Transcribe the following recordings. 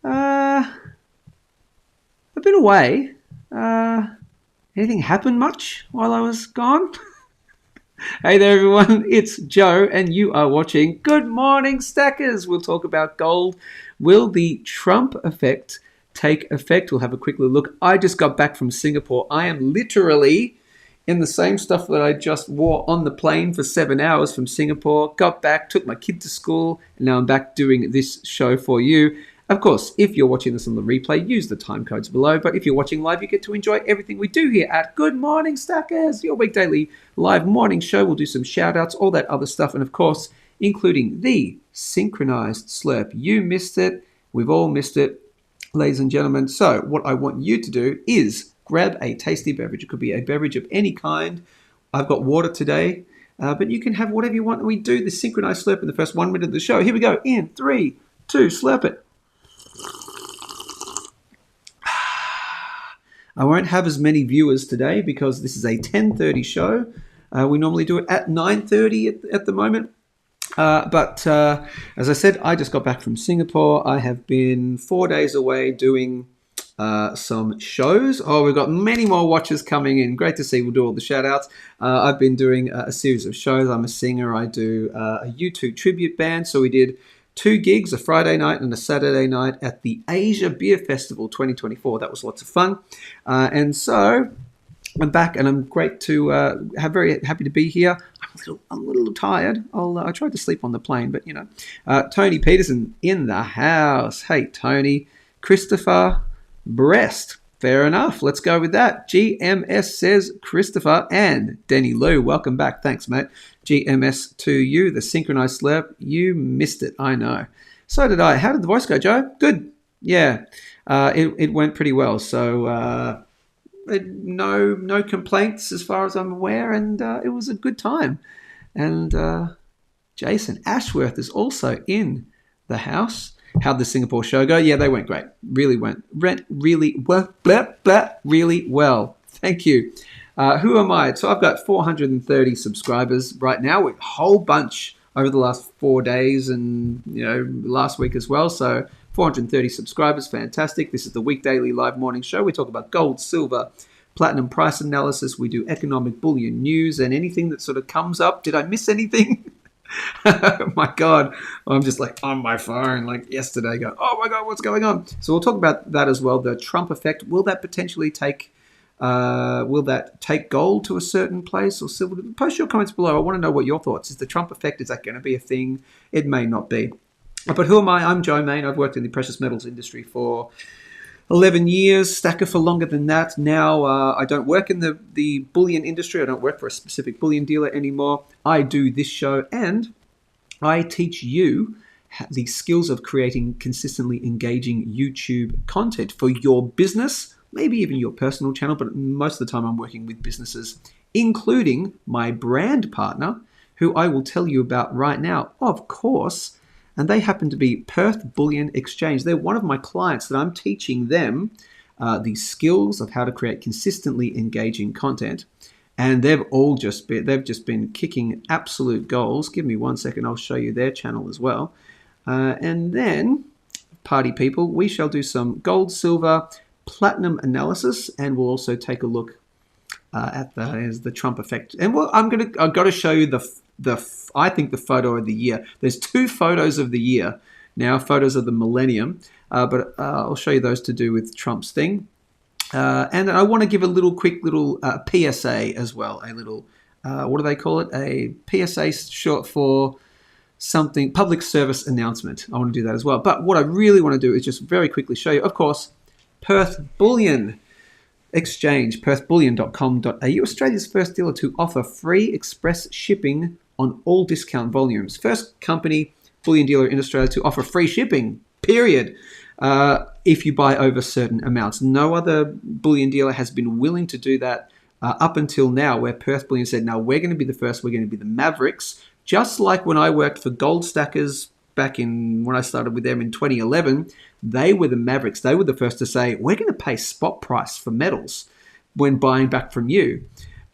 I've been away. Anything happen much while I was gone? Hey there, everyone. It's Joe, and you are watching Good Morning Stackers. We'll talk about gold. Will the Trump effect take effect? We'll have a quick little look. I just got back from Singapore. I am literally in the same stuff that I just wore on the plane for 7 hours from Singapore. Got back, took my kid to school, and now I'm back doing this show for you. Of course, if you're watching this on the replay, use the time codes below. But if you're watching live, you get to enjoy everything we do here at Good Morning Stackers, your weekdaily live morning show. We'll do some shout-outs, all that other stuff, and of course, including the Synchronised Slurp. You missed it. We've all missed it, ladies and gentlemen. So what I want you to do is grab a tasty beverage. It could be a beverage of any kind. I've got water today, but you can have whatever you want. We do the Synchronised Slurp in the first 1 minute of the show. Here we go. In 3, 2, slurp it. I won't have as many viewers today because this is a 10:30 show. We normally do it at 9:30 at the moment. But as I said, I just got back from Singapore. I have been 4 days away doing some shows. Oh, we've got many more watchers coming in. Great to see. We'll do all the shout outs. I've been doing a series of shows. I'm a singer. I do a U2 tribute band. So we did 2 gigs, a Friday night and a Saturday night at the Asia Beer Festival 2024. That was lots of fun. And so I'm back, and I'm great to very happy to be here. I'm a little tired. I tried to sleep on the plane, but Tony Peterson in the house. Hey, Tony. Christopher Brest. Fair enough. Let's go with that. GMS says Christopher, and Denny Lou. Welcome back. Thanks, mate. GMS to you. The Synchronized Slurp. You missed it. I know. So did I. How did the voice go, Joe? Good. Yeah. It went pretty well. So no complaints as far as I'm aware, and it was a good time. And Jason Ashworth is also in the house. How'd the Singapore show go? Yeah, they went great. Really well. Thank you. Who am I? So I've got 430 subscribers right now, with a whole bunch over the last 4 days and last week as well. So 430 subscribers, fantastic. This is the weekdaily live morning show. We talk about gold, silver, platinum price analysis. We do economic bullion news and anything that sort of comes up. Did I miss anything? Oh my God, I'm just like on my phone like yesterday going, oh my God, what's going on? So we'll talk about that as well. The Trump effect, will that potentially take gold to a certain place or silver? Post your comments below. I want to know what your thoughts. Is the Trump effect, is that going to be a thing? It may not be. But who am I? I'm Joe Main. I've worked in the precious metals industry for 11 years, stacker for longer than that. Now I don't work in the bullion industry. I don't work for a specific bullion dealer anymore. I do this show, and I teach you the skills of creating consistently engaging YouTube content for your business, maybe even your personal channel, but most of the time I'm working with businesses, including my brand partner, who I will tell you about right now, of course. And they happen to be Perth Bullion Exchange. They're one of my clients that I'm teaching them the skills of how to create consistently engaging content. And they've just been kicking absolute goals. Give me 1 second. I'll show you their channel as well. And then, party people, we shall do some gold, silver, platinum analysis, and we'll also take a look at the Trump effect. And I've got to show you I think the photo of the year. There's 2 photos of the year now, photos of the millennium, but I'll show you those to do with Trump's thing. And I want to give a quick little PSA as well. A little, what do they call it? A PSA, short for something, public service announcement. I want to do that as well. But what I really want to do is just very quickly show you, of course, Perth Bullion Exchange, perthbullion.com.au, Australia's first dealer to offer free express shipping on all discount volumes. First company, bullion dealer in Australia to offer free shipping, period, if you buy over certain amounts. No other bullion dealer has been willing to do that up until now, where Perth Bullion said, no, we're going to be the first, we're going to be the Mavericks. Just like when I worked for Goldstackers back when I started with them in 2011, they were the Mavericks. They were the first to say, we're going to pay spot price for metals when buying back from you.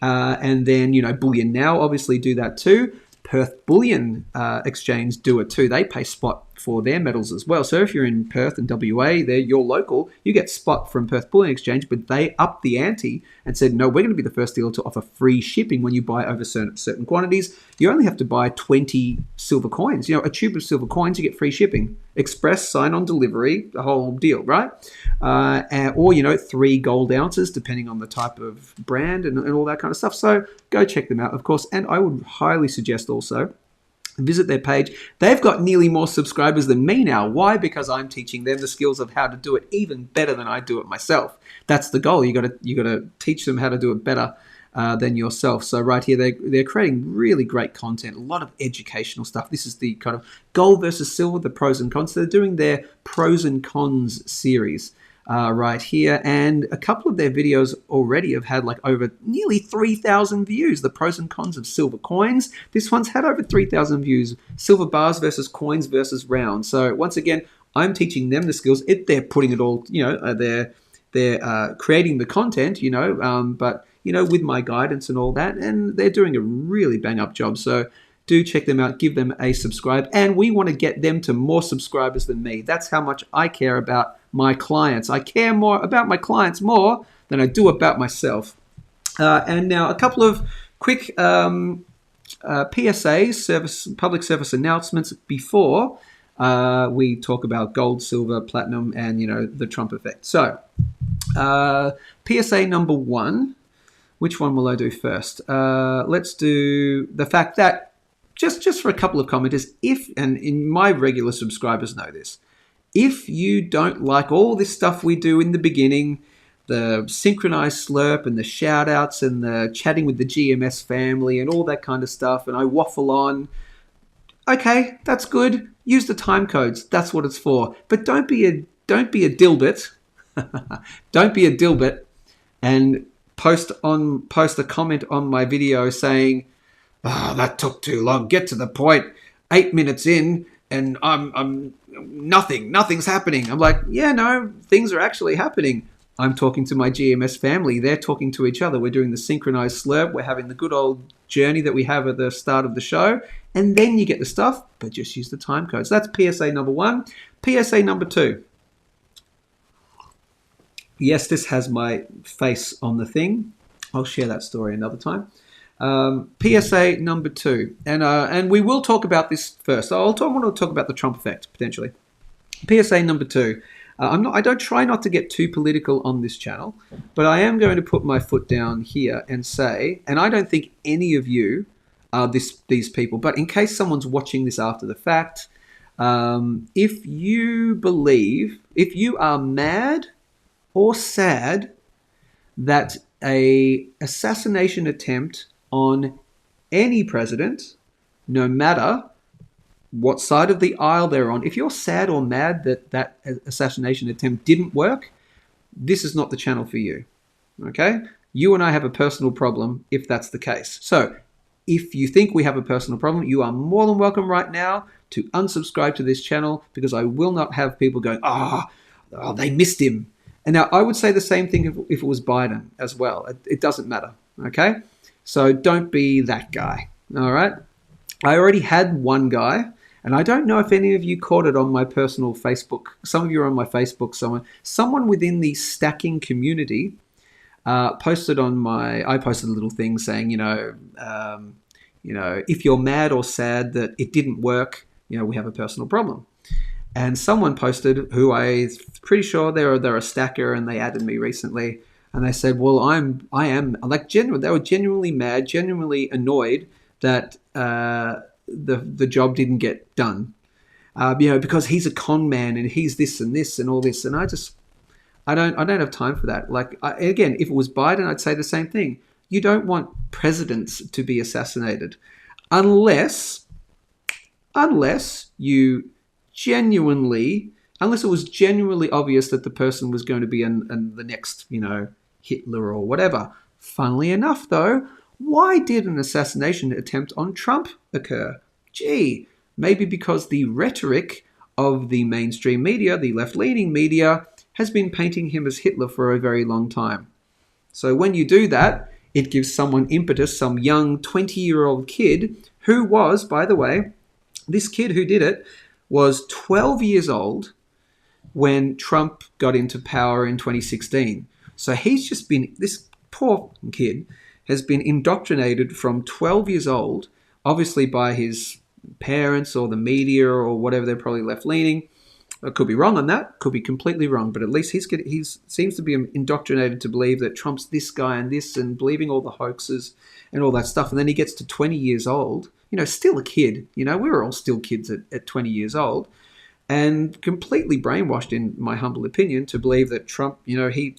And then, Bullion Now obviously do that too. Perth Bullion Exchange do it too. They pay spot for their medals as well. So if you're in Perth and WA, they're your local, you get spot from Perth Bullion Exchange, but they upped the ante and said, no, we're going to be the first dealer to offer free shipping when you buy over certain quantities. You only have to buy 20 silver coins. A tube of silver coins, you get free shipping. Express, sign-on delivery, the whole deal, right? Or 3 gold ounces, depending on the type of brand and all that kind of stuff. So go check them out, of course. And I would highly suggest also visit their page. They've got nearly more subscribers than me now. Why? Because I'm teaching them the skills of how to do it even better than I do it myself. That's the goal. You got to teach them how to do it better than yourself. So right here, they're creating really great content, a lot of educational stuff. This is the kind of gold versus silver, the pros and cons. So they're doing their pros and cons series right here, and a couple of their videos already have had like over nearly 3,000 views. The pros and cons of silver coins. This one's had over 3,000 views. Silver bars versus coins versus rounds. So once again, I'm teaching them the skills. They're putting it all, they're creating the content, but with my guidance and all that, and they're doing a really bang up job. So do check them out, give them a subscribe, and we want to get them to more subscribers than me. That's how much I care about my clients. I care more about my clients more than I do about myself. And now a couple of quick PSAs, public service announcements before we talk about gold, silver, platinum, and the Trump effect. So PSA number 1. Which one will I do first? Let's do the fact that just for a couple of commenters, and in my regular subscribers know this, if you don't like all this stuff we do in the beginning, the synchronized slurp and the shoutouts and the chatting with the GMS family and all that kind of stuff, and I waffle on, okay, that's good. Use the time codes. That's what it's for. But don't be a dilbit. Don't be a dilbit and post a comment on my video saying, "Oh, that took too long. Get to the point. 8 minutes in, and I'm nothing's happening." I'm like, yeah, no, things are actually happening. I'm talking to my GMS family. They're talking to each other. We're doing the synchronized slurp. We're having the good old journey that we have at the start of the show. And then you get the stuff, but just use the time codes. That's PSA number 1. PSA number 2. Yes, this has my face on the thing. I'll share that story another time. PSA number 2, and we will talk about this first. I want to talk about the Trump effect potentially. PSA number 2. I don't try not to get too political on this channel, but I am going to put my foot down here and say, and I don't think any of you are these people, but in case someone's watching this after the fact, if you are mad or sad that a assassination attempt on any president, no matter what side of the aisle they're on, if you're sad or mad that assassination attempt didn't work, this is not the channel for you, okay? You and I have a personal problem if that's the case. So if you think we have a personal problem, you are more than welcome right now to unsubscribe to this channel, because I will not have people going, oh they missed him. And now I would say the same thing if it was Biden as well. It doesn't matter, okay? So don't be that guy, all right? I already had one guy, and I don't know if any of you caught it on my personal Facebook. Some of you are on my Facebook. Someone within the stacking community posted on I posted a little thing saying, if you're mad or sad that it didn't work, we have a personal problem. And someone posted, who I'm pretty sure they're a stacker, and they added me recently, and they said, well, I am like genuine. They were genuinely mad, genuinely annoyed that the job didn't get done, because he's a con man and he's this and this and all this, and I don't have time for that. Like, again, if it was Biden, I'd say the same thing. You don't want presidents to be assassinated unless it was genuinely obvious that the person was going to be the next, Hitler or whatever. Funnily enough, though, why did an assassination attempt on Trump occur? Gee, maybe because the rhetoric of the mainstream media, the left-leaning media, has been painting him as Hitler for a very long time. So when you do that, it gives someone impetus, some young 20-year-old kid who was, by the way, this kid who did it was 12 years old when Trump got into power in 2016. So he's just been, this poor kid has been indoctrinated from 12 years old, obviously by his parents or the media or whatever. They're probably left-leaning. I could be wrong on that, could be completely wrong, but at least he's seems to be indoctrinated to believe that Trump's this guy and this, and believing all the hoaxes and all that stuff. And then he gets to 20 years old, still a kid. We were all still kids at 20 years old, and completely brainwashed, in my humble opinion, to believe that Trump,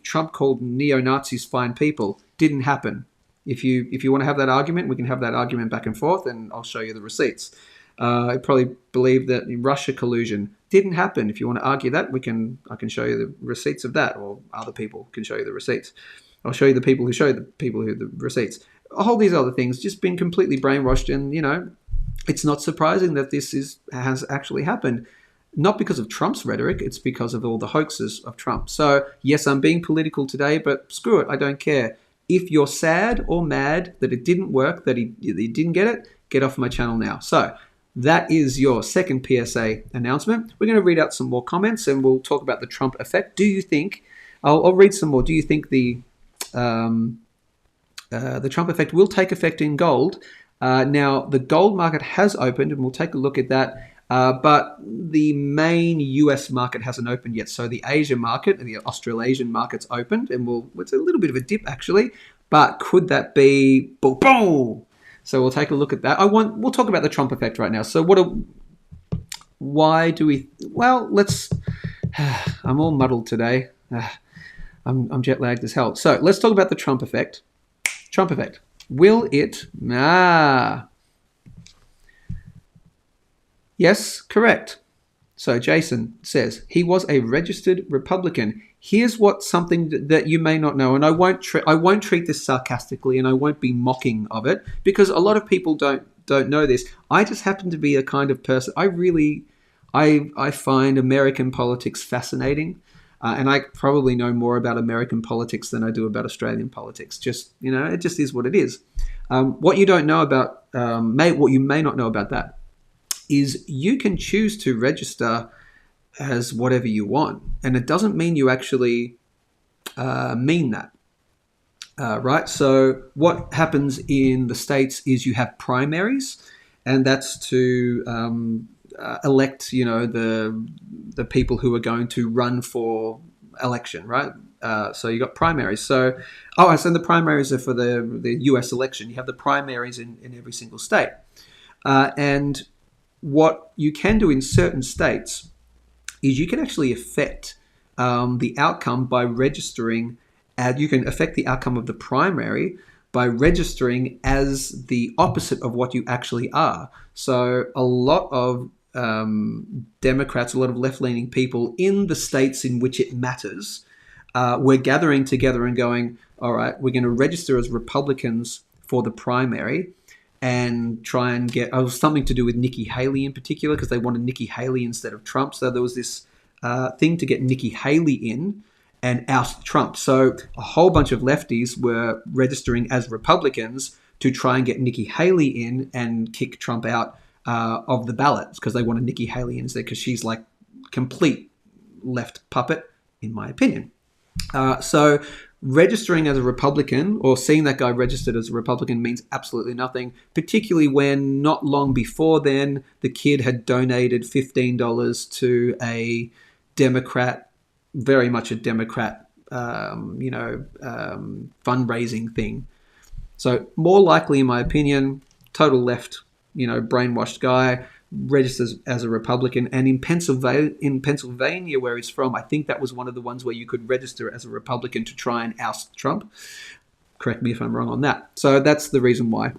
Trump called neo-Nazis fine people. Didn't happen. If you want to have that argument, we can have that argument back and forth, and I'll show you the receipts. I probably believe that Russia collusion didn't happen. If you want to argue that, I can show you the receipts of that, or other people can show you the receipts. I'll show you the people who show the people who the receipts. All these other things, just been completely brainwashed, and it's not surprising that this has actually happened. Not because of Trump's rhetoric, it's because of all the hoaxes of Trump. So yes, I'm being political today, but screw it, I don't care. If you're sad or mad that it didn't work, that he didn't get it, get off my channel now. So that is your second PSA announcement. We're going to read out some more comments, and we'll talk about the Trump effect. Do you think, I'll read some more, do you think the Trump effect will take effect in gold? Now, the gold market has opened, and we'll take a look at that. But the main US market hasn't opened yet. So the Asia market and the Australasian market's opened, and it's a little bit of a dip actually. But could that be boom? So we'll take a look at that. We'll talk about the Trump effect right now. So let's. I'm all muddled today. I'm jet lagged as hell. So let's talk about the Trump effect. Trump effect. Will it? Yes, correct. So Jason says he was a registered Republican. Here's something that you may not know, and I won't treat this sarcastically, and I won't be mocking of it, because a lot of people don't know this. I just happen to be a kind of person. I find American politics fascinating, and I probably know more about American politics than I do about Australian politics. It just is what it is. What you don't know about, what you may not know about that, is you can choose to register as whatever you want. And it doesn't mean you actually mean that, right? So what happens in the States is you have primaries, and that's to elect, the people who are going to run for election, right? So you got primaries. So the primaries are for the US election. You have the primaries in every single state. And what you can do in certain states is you can actually affect the outcome by registering. You can affect the outcome of the primary by registering as the opposite of what you actually are. So a lot of Democrats, a lot of left-leaning people in the states in which it matters, we're gathering together and going, all right, we're going to register as Republicans for the primary, and try and get something to do with Nikki Haley in particular, because they wanted Nikki Haley instead of Trump. So there was this thing to get Nikki Haley in and oust Trump. So a whole bunch of lefties were registering as Republicans to try and get Nikki Haley in and kick Trump out of the ballot, because they wanted Nikki Haley in instead, because she's like complete left puppet, in my opinion. So registering as a Republican, or seeing that guy registered as a Republican, means absolutely nothing, particularly when not long before then the kid had donated $15 to a Democrat, very much a Democrat, fundraising thing. So more likely, in my opinion, total left, brainwashed guy, registers as a Republican. And in Pennsylvania, where he's from, I think that was one of the ones where you could register as a Republican to try and oust Trump. Correct me if I'm wrong on that. So that's the reason why,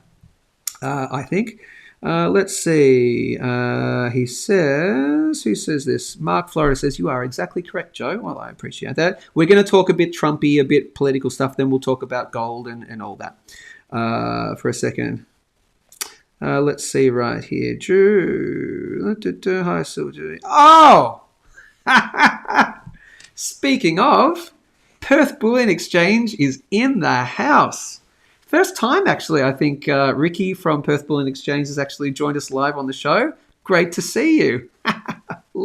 I think. Let's see. Who says this? Mark Florida says, you are exactly correct, Joe. Well, I appreciate that. We're going to talk a bit Trumpy, a bit political stuff. Then we'll talk about gold and all that for a second. Let's see right here. Drew. Hi, Sylvie. Oh! Speaking of, Perth Bullion Exchange is in the house. First time, actually, I think Ricky from Perth Bullion Exchange has actually joined us live on the show. Great to see you.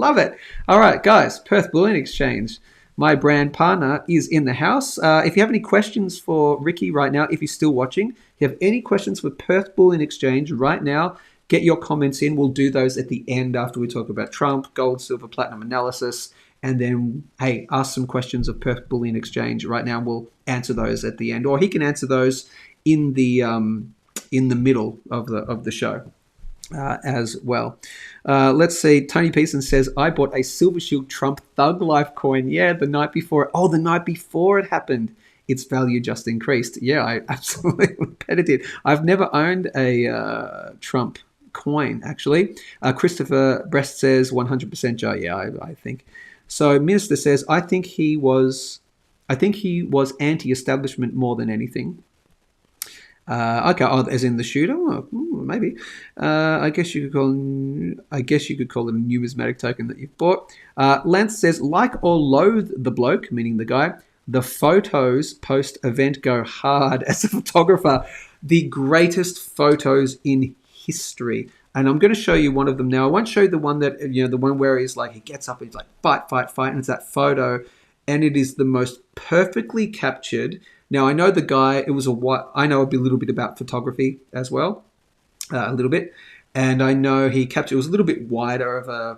Love it. All right, guys, Perth Bullion Exchange. My brand partner is in the house. If you have any questions for Ricky right now, if you're still watching, if you have any questions for Perth Bullion Exchange right now, get your comments in. We'll do those at the end after we talk about Trump, gold, silver, platinum analysis. And then, hey, ask some questions of Perth Bullion Exchange right now. We'll answer those at the end. Or he can answer those in the middle of the show. As well. Let's see. Tony Pearson says, I bought a Silver Shield Trump Thug Life coin. Yeah, the night before. Oh, the night before it happened. Its value just increased. Yeah, I absolutely bet it did. I've never owned a Trump coin, actually. Christopher Brest says, 100% Joe. Yeah, I think. So Minister says, I think he was anti-establishment more than anything. Okay, as in the shooter, maybe. I guess you could call it a numismatic token that you've bought. Lance says, like or loathe the bloke, meaning the guy. The photos post event go hard as a photographer. The greatest photos in history, and I'm going to show you one of them now. I won't show you the one that the one where he's like he gets up and he's like fight, and it's that photo, and it is the most perfectly captured. Now, I know the guy, I know a little bit about photography as well, a little bit. And I know it was a little bit wider of a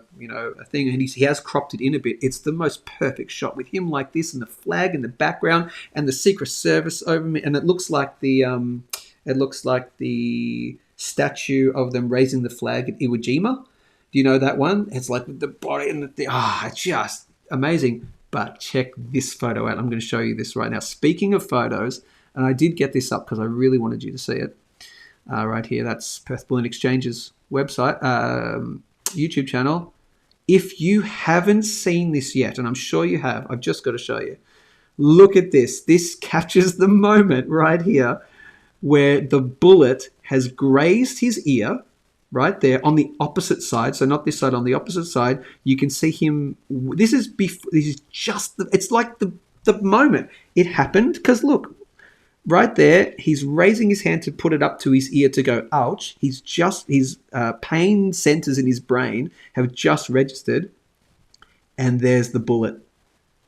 thing, and he has cropped it in a bit. It's the most perfect shot with him like this and the flag in the background and the Secret Service over me. And it looks like the statue of them raising the flag at Iwo Jima. Do you know that one? It's like the body and it's just amazing. But check this photo out. I'm going to show you this right now. Speaking of photos, and I did get this up because I really wanted you to see it. Right here, that's Perth Bullion Exchange's website, YouTube channel. If you haven't seen this yet, and I'm sure you have, I've just got to show you. Look at this. This captures the moment right here where the bullet has grazed his ear. Right there on the opposite side, so not this side, on the opposite side, you can see him. This is just. It's like the moment it happened. Because look, right there, he's raising his hand to put it up to his ear to go, ouch. His pain centers in his brain have just registered, and there's the bullet.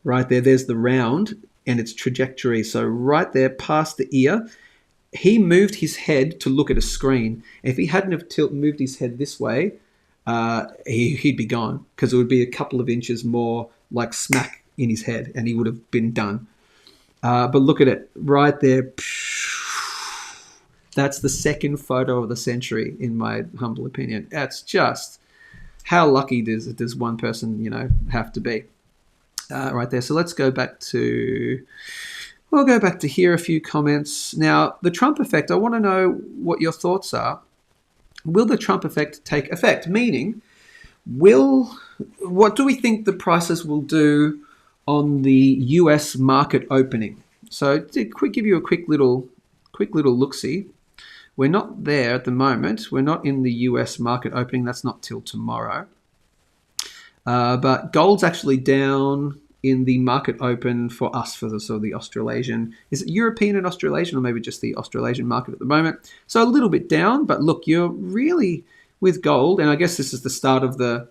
Right there, there's the round and its trajectory. So right there, past the ear. He moved his head to look at a screen. If he hadn't have moved his head this way, he'd be gone because it would be a couple of inches more like smack in his head and he would have been done. But look at it right there. That's the second photo of the century, in my humble opinion. That's just how lucky does one person, have to be right there. So let's go back to... We'll go back to here, a few comments. Now, the Trump effect, I want to know what your thoughts are. Will the Trump effect take effect? Meaning, what do we think the prices will do on the US market opening? So to give you a quick little look-see. We're not there at the moment. We're not in the US market opening. That's not till tomorrow. But gold's actually down in the market open for us, for the Australasian. Is it European and Australasian, or maybe just the Australasian market at the moment? So a little bit down, but look, you're really with gold, and I guess this is the start of the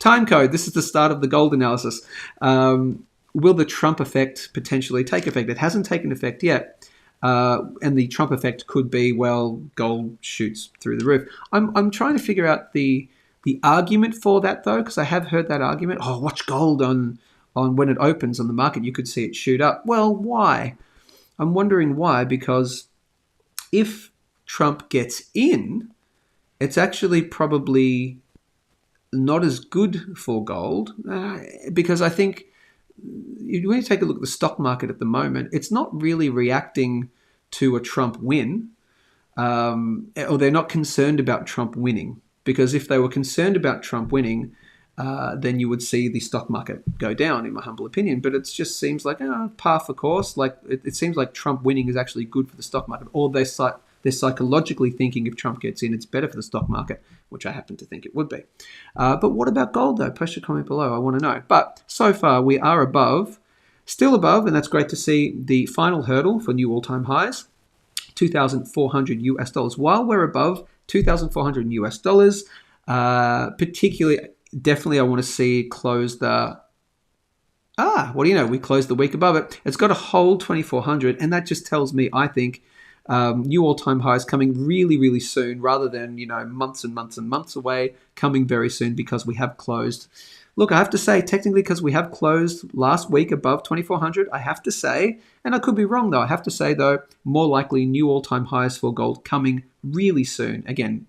time code. This is the start of the gold analysis. Will the Trump effect potentially take effect? It hasn't taken effect yet, and the Trump effect could be, well, gold shoots through the roof. I'm trying to figure out the argument for that though, because I have heard that argument. Oh, watch gold on when it opens on the market, you could see it shoot up. Well, why? I'm wondering why, because if Trump gets in, it's actually probably not as good for gold, because I think when you take a look at the stock market at the moment, it's not really reacting to a Trump win, or they're not concerned about Trump winning, because if they were concerned about Trump winning, then you would see the stock market go down, in my humble opinion. But it just seems like par for course. Like it seems like Trump winning is actually good for the stock market, or they're psychologically thinking if Trump gets in, it's better for the stock market, which I happen to think it would be. But what about gold, though? Post your comment below. I want to know. But so far, we are still above, and that's great to see. The final hurdle for new all-time highs, $2,400 US. While we're above $2,400 US, particularly definitely I want to see close the... what do you know? We closed the week above it. It's got a hold 2,400, and that just tells me, I think, new all-time highs coming really, really soon, rather than, months and months and months away, coming very soon because we have closed. Look, I have to say, technically, because we have closed last week above 2,400, I have to say, and I could be wrong though, I have to say though, more likely new all-time highs for gold coming really soon. Again,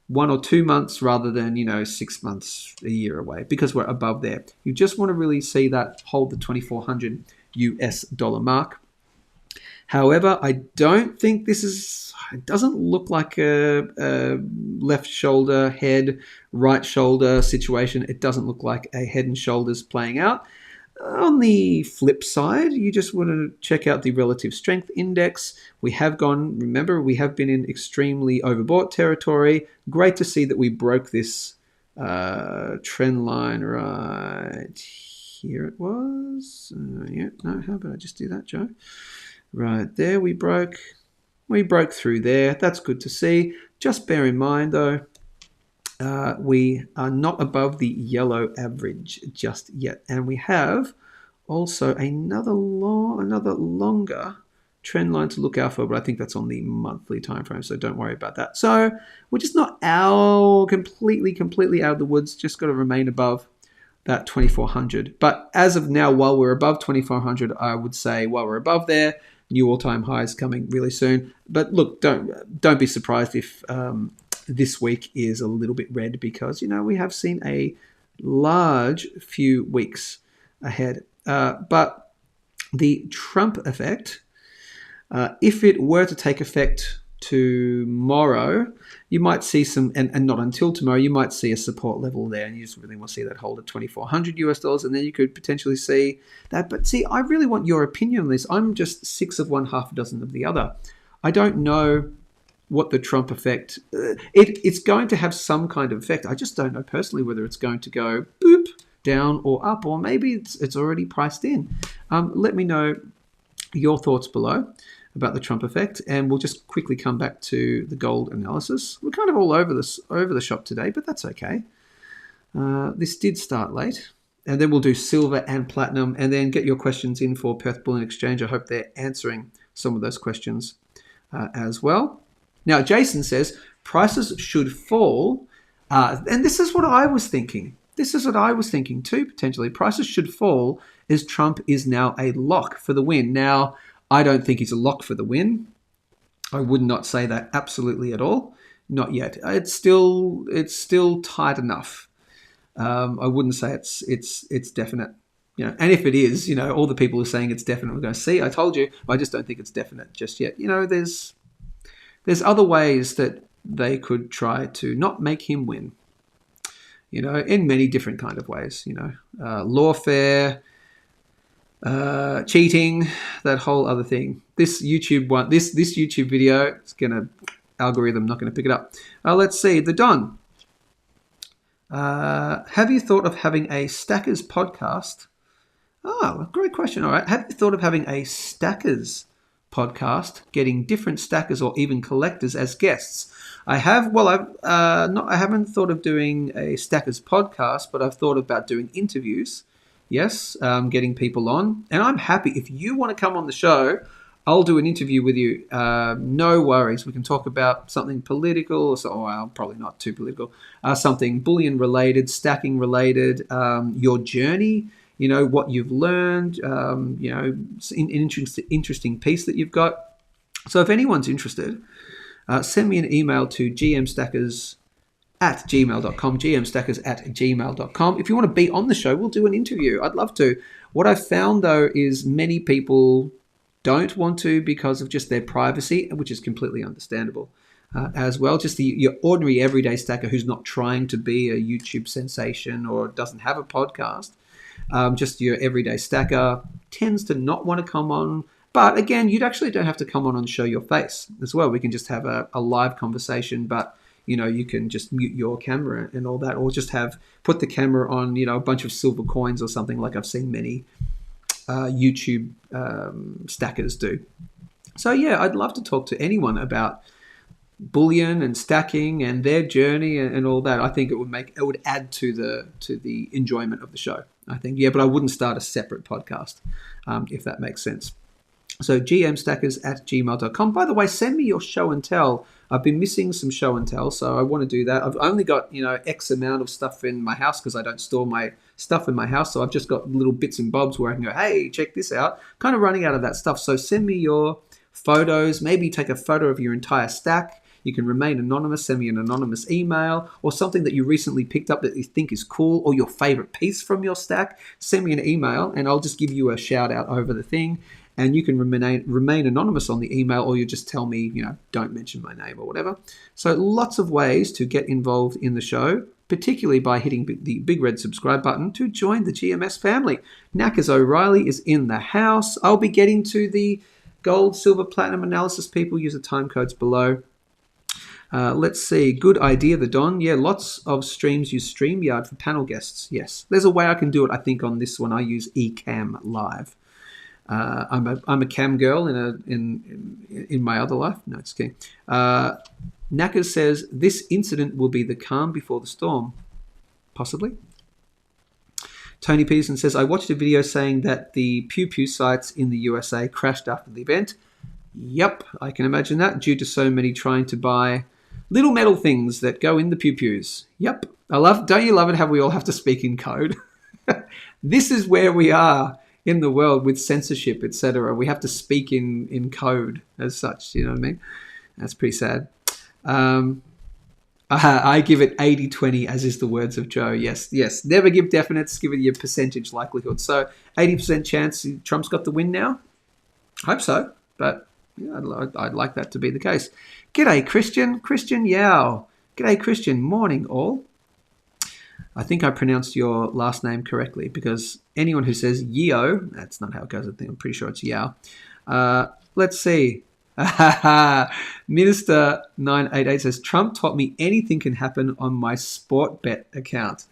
1 or 2 months rather than, 6 months, a year away, because we're above there. You just want to really see that hold the 2,400 US dollar mark. However, I don't think it doesn't look like a left shoulder, head, right shoulder situation. It doesn't look like a head and shoulders playing out. On the flip side, you just want to check out the relative strength index. We have been in extremely overbought territory. Great to see that we broke this trend line right here. It was. How about I just do that, Joe? Right there, we broke through there. That's good to see. Just bear in mind, though, we are not above the yellow average just yet, and we have also another longer trend line to look out for, but I think that's on the monthly time frame, so don't worry about that. So we're just not completely out of the woods. Just got to remain above that 2,400. But as of now, while we're above 2,400, I would say while we're above there, new all-time highs coming really soon. But look, don't be surprised if this week is a little bit red, because we have seen a large few weeks ahead. But the Trump effect, if it were to take effect tomorrow, you might see some, and not until tomorrow, you might see a support level there, and you just really want to see that hold at 2,400 US dollars, and then you could potentially see that. But see, I really want your opinion on this. I'm just 6 of one, half a dozen of the other. I don't know what the Trump effect, it's going to have some kind of effect. I just don't know personally whether it's going to go boop down or up, or maybe it's already priced in. Let me know your thoughts below about the Trump effect, and we'll just quickly come back to the gold analysis. We're kind of all over the shop today, but that's okay. This did start late, and then we'll do silver and platinum, and then get your questions in for Perth Bullion Exchange. I hope they're answering some of those questions as well. Now, Jason says prices should fall, and this is what I was thinking. This is what I was thinking too, potentially. Prices should fall as Trump is now a lock for the win. Now, I don't think he's a lock for the win. I would not say that absolutely at all. Not yet. It's still tight enough. I wouldn't say it's definite. And if it is, all the people who are saying it's definite, we're going to see. I told you. I just don't think it's definite just yet. There's other ways that they could try to not make him win. In many different kind of ways. Lawfare. Cheating, that whole other thing. This YouTube video, it's gonna algorithm not gonna pick it up. Let's see, the Don. Have you thought of having a Stackers podcast? Oh, great question. All right, have you thought of having a Stackers podcast, getting different stackers or even collectors as guests? I have. Well, I haven't thought of doing a Stackers podcast, but I've thought about doing interviews. Yes, getting people on. And I'm happy. If you want to come on the show, I'll do an interview with you. No worries. We can talk about something political. Probably not too political. Something bullion related, stacking related, your journey, what you've learned, an interesting piece that you've got. So if anyone's interested, send me an email to gmstackers@gmail.com, gmstackers@gmail.com. If you want to be on the show, we'll do an interview. I'd love to. What I've found, though, is many people don't want to because of just their privacy, which is completely understandable as well. Just your ordinary everyday stacker who's not trying to be a YouTube sensation or doesn't have a podcast, just your everyday stacker tends to not want to come on. But again, you actually don't have to come on and show your face as well. We can just have a live conversation, but you can just mute your camera and all that, or just put the camera on, a bunch of silver coins or something, like I've seen many YouTube stackers do. So yeah, I'd love to talk to anyone about Bullion and stacking and their journey and all that, I think it would add to the enjoyment of the show. I think, yeah, but I wouldn't start a separate podcast, if that makes sense. So gmstackers@gmail.com. By the way, send me your show and tell. I've been missing some show and tell, so I want to do that. I've only got, X amount of stuff in my house because I don't store my stuff in my house. So I've just got little bits and bobs where I can go, hey, check this out. Kind of running out of that stuff. So send me your photos. Maybe take a photo of your entire stack. You can remain anonymous, send me an anonymous email, or something that you recently picked up that you think is cool, or your favorite piece from your stack. Send me an email and I'll just give you a shout out over the thing. And you can remain anonymous on the email, or you just tell me, don't mention my name or whatever. So lots of ways to get involved in the show, particularly by hitting the big red subscribe button to join the GMS family. Knackers O'Reilly is in the house. I'll be getting to the gold, silver, platinum analysis people. Use the time codes below. Let's see. Good idea, the Don. Yeah, lots of streams use StreamYard for panel guests. Yes, there's a way I can do it. I think on this one I use Ecamm Live. I'm a cam girl in my other life. No, just kidding. Knackers says this incident will be the calm before the storm. Possibly. Tony Peterson says I watched a video saying that the Pew Pew sites in the USA crashed after the event. Yep, I can imagine that due to so many trying to buy little metal things that go in the Pew Pews. Yep, don't you love it how we all have to speak in code? This is where we are in the world with censorship, etc. We have to speak in code as such, you know what I mean? That's pretty sad. I give it 80-20, as is the words of Joe. Yes. Never give definites, give it your percentage likelihood. So 80% chance Trump's got the win now? Hope so, but yeah, I'd like that to be the case. G'day, Christian. Christian Yao. G'day, Christian. Morning, all. I think I pronounced your last name correctly, because anyone who says Yeo, that's not how it goes. I'm pretty sure it's Yao. Let's see. Minister 988 says, Trump taught me anything can happen on my sport bet account.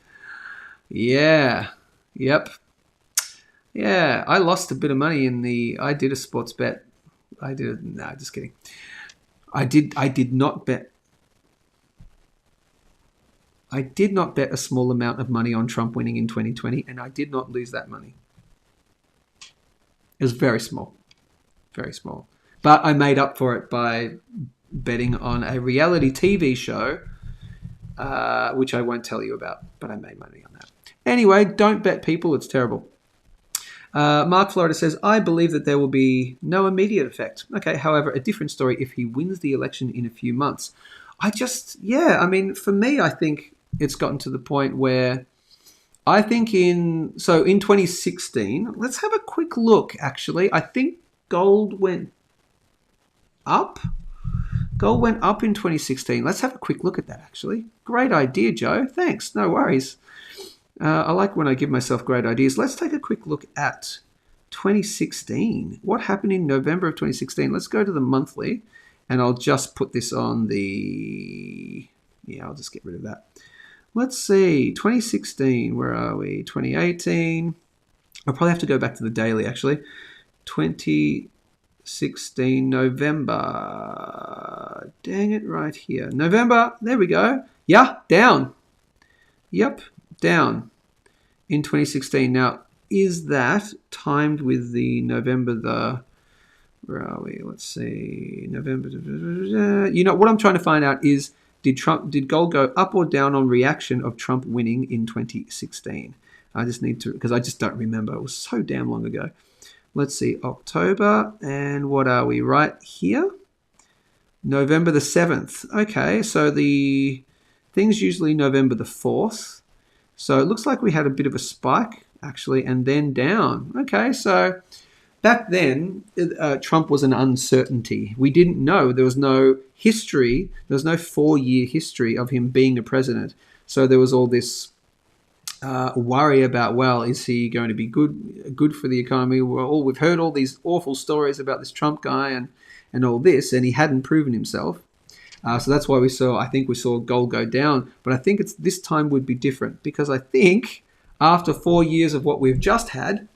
Yeah. Yep. Yeah, I lost a bit of money I did a sports bet. No, just kidding. I did not bet a small amount of money on Trump winning in 2020, and I did not lose that money. It was very small. Very small. But I made up for it by betting on a reality TV show, which I won't tell you about, but I made money on that. Anyway, don't bet, people. It's terrible. Mark Florida says, I believe that there will be no immediate effect. Okay, however, a different story if he wins the election in a few months. For me, I think it's gotten to the point where I think in 2016, let's have a quick look, actually. I think gold went up. Gold went up in 2016. Let's have a quick look at that, actually. Great idea, Joe. Thanks. No worries. I like when I give myself great ideas. Let's take a quick look at 2016. What happened in November of 2016? Let's go to the monthly, and I'll just put this on I'll just get rid of that. Let's see. 2016. Where are we? 2018. I'll probably have to go back to the daily, actually. 2016 November. Dang it, right here. November. There we go. Yeah, down. Yep, down in 2016. Now, is that timed with the November where are we? Let's see. November. What I'm trying to find out is did gold go up or down on reaction of Trump winning in 2016? I just need to, because I just don't remember. It was so damn long ago. Let's see. October, and what are we right here? November the 7th. Okay, so the thing's usually November the 4th. So it looks like we had a bit of a spike, actually, and then down. Okay, so back then, Trump was an uncertainty. We didn't know. There was no history. There was no 4-year history of him being a president. So there was all this worry about, well, is he going to be good for the economy? Well, we've heard all these awful stories about this Trump guy and all this, and he hadn't proven himself. So that's why we saw gold go down. But I think this time would be different, because I think after 4 years of what we've just had,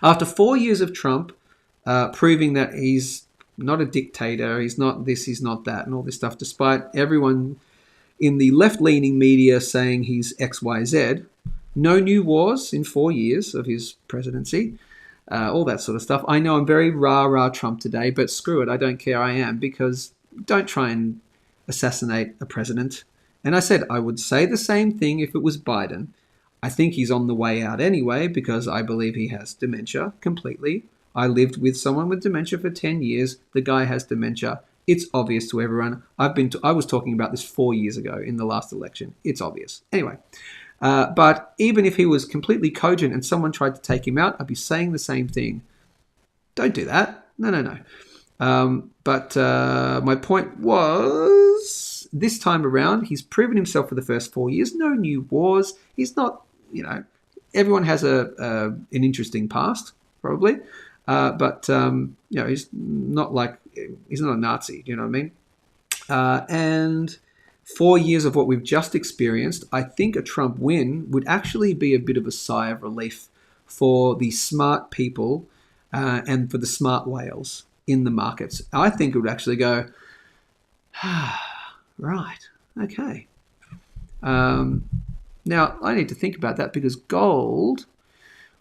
after 4 years of Trump proving that he's not a dictator. He's not this, he's not that, and all this stuff, despite everyone in the left-leaning media saying he's X, Y, Z. No new wars in 4 years of his presidency. All that sort of stuff. I know I'm very rah-rah Trump today, but screw it. I don't care. I am, because don't try and assassinate a president. And I said I would say the same thing if it was Biden. I think he's on the way out anyway, because I believe he has dementia completely. I lived with someone with dementia for 10 years. The guy has dementia. It's obvious to everyone. I was talking about this 4 years ago in the last election. It's obvious. Anyway, but even if he was completely cogent and someone tried to take him out, I'd be saying the same thing. Don't do that. No. But my point was, this time around, he's proven himself for the first 4 years. No new wars. He's not, everyone has an interesting past, probably. But he's not he's not a Nazi. Do you know what I mean? And 4 years of what we've just experienced, I think a Trump win would actually be a bit of a sigh of relief for the smart people and for the smart whales in the markets. I think it would actually go, right, okay. Now, I need to think about that, because gold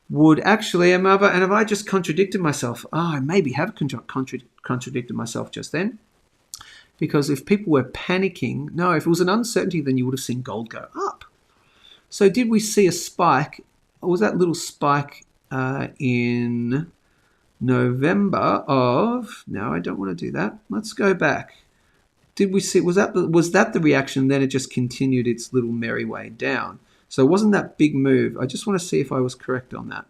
would actually, and have I just contradicted myself? I maybe have contradicted myself just then. Because if people were panicking, no, if it was an uncertainty, then you would have seen gold go up. So did we see a spike? Or was that little spike in November of... No, I don't want to do that. Let's go back. Did we see... Was that the reaction? Then it just continued its little merry way down. So it wasn't that big move. I just want to see if I was correct on that.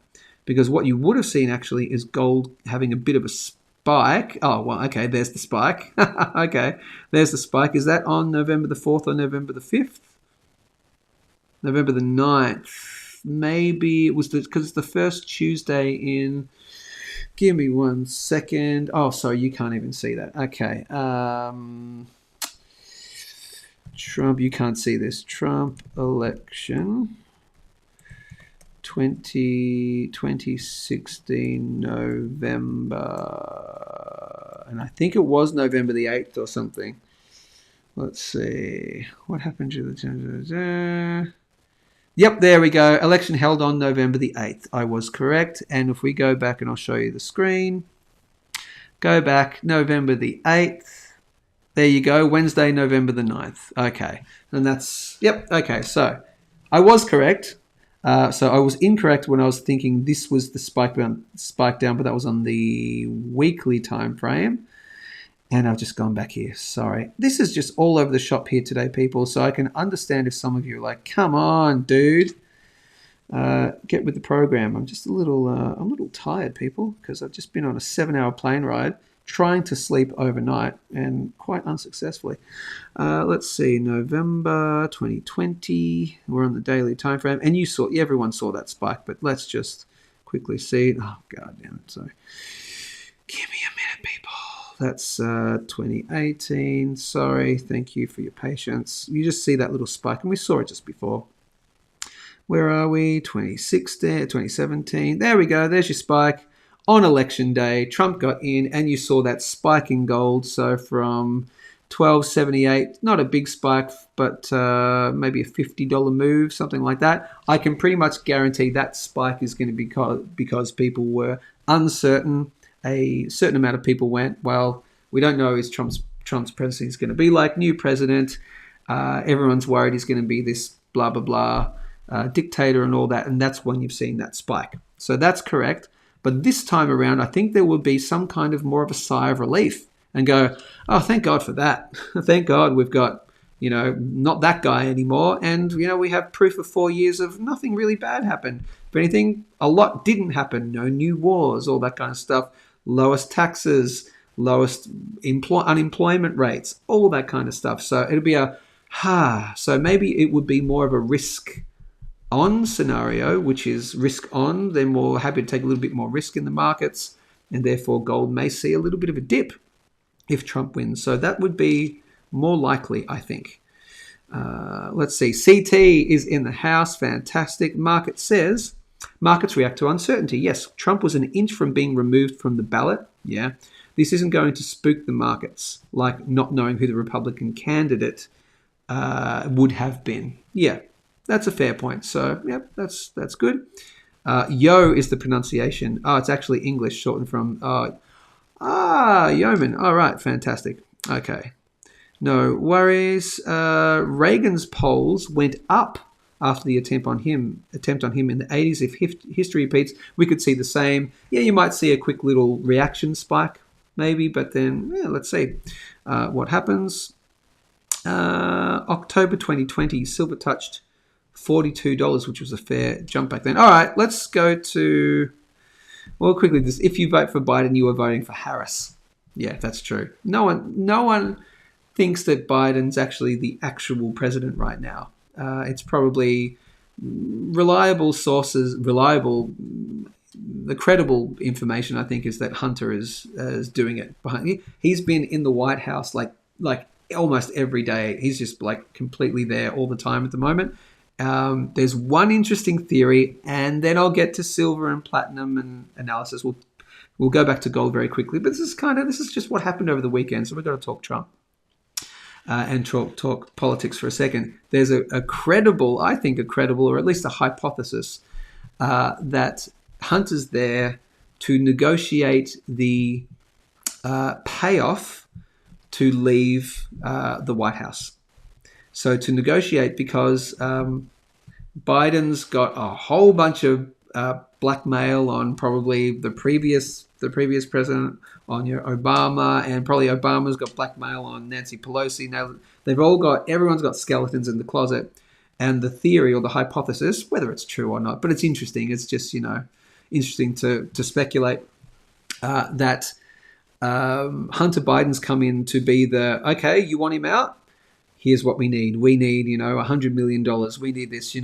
Because what you would have seen actually is gold having a bit of a spike. Oh, well, okay, there's the spike. Okay, there's the spike. Is that on November the 4th or November the 5th? November the 9th. Maybe it was because it's the first Tuesday in... Give me 1 second. Oh, sorry, you can't even see that. Okay. Trump, you can't see this. Trump election 2016 November. And I think it was November the 8th or something. Let's see. What happened to the... Yep, there we go. Election held on November the 8th. I was correct. And if we go back, and I'll show you the screen. Go back, November the 8th. There you go, Wednesday, November the 9th. Okay, and that's... Yep, okay, so I was correct. So I was incorrect when I was thinking this was the spike down, but that was on the weekly time frame. And I've just gone back here. Sorry. This is just all over the shop here today, people. So I can understand if some of you are like, come on, dude. Get with the program. I'm just a little tired, people, because I've just been on a 7-hour plane ride trying to sleep overnight and quite unsuccessfully. Let's see, November 2020. We're on the daily time frame, and everyone saw that spike. But let's just quickly see. Oh, god damn it! So, give me a minute, people. That's 2018. Sorry, thank you for your patience. You just see that little spike, and we saw it just before. Where are we? 2016, 2017. There we go. There's your spike. On election day, Trump got in, and you saw that spike in gold. So from $12.78, not a big spike, but maybe a $50 move, something like that. I can pretty much guarantee that spike is going to be because people were uncertain. A certain amount of people went, well, we don't know is Trump's presidency is going to be like. New president. Everyone's worried he's going to be this blah, blah, blah dictator and all that. And that's when you've seen that spike. So that's correct. But this time around, I think there will be some kind of more of a sigh of relief and go, oh, thank God for that. Thank God we've got, not that guy anymore. And, we have proof of 4 years of nothing really bad happened. If anything, a lot didn't happen. No new wars, all that kind of stuff. Lowest taxes, lowest unemployment rates, all that kind of stuff. So it'll be so maybe it would be more of a risk on scenario, which is risk on. They're more happy to take a little bit more risk in the markets, and therefore gold may see a little bit of a dip if Trump wins. So that would be more likely, I think. Let's see. CT is in the house. Fantastic. Market says, markets react to uncertainty. Yes, Trump was an inch from being removed from the ballot. Yeah, this isn't going to spook the markets like not knowing who the Republican candidate would have been. Yeah, that's a fair point. So, yeah, that's good. Yo is the pronunciation. Oh, it's actually English, shortened from yeoman. All right, fantastic. Okay, no worries. Reagan's polls went up after the attempt on him in the 80s. If history repeats, we could see the same. Yeah, you might see a quick little reaction spike, maybe, but then let's see what happens. October 2020, silver touched $42, which was a fair jump back then. All right, let's go to, well, quickly, this. If you vote for Biden, you are voting for Harris. Yeah, that's true. No one thinks that Biden's actually the actual president right now. It's probably reliable sources, the credible information, I think, is that Hunter is doing it behind. He's been in the White House like almost every day. He's just like completely there all the time at the moment. There's one interesting theory, and then I'll get to silver and platinum and analysis. We'll go back to gold very quickly, but this is just what happened over the weekend. So we've got to talk Trump and talk politics for a second. There's a credible, or at least a hypothesis that Hunter's there to negotiate the payoff to leave the White House. So to negotiate, because Biden's got a whole bunch of blackmail on probably the previous president, on your Obama, and probably Obama's got blackmail on Nancy Pelosi. Now everyone's got skeletons in the closet, and the theory or the hypothesis, whether it's true or not, but it's interesting. It's just interesting to speculate that Hunter Biden's come in to be okay, you want him out? Here's what we need. We need, $100 million. We need this,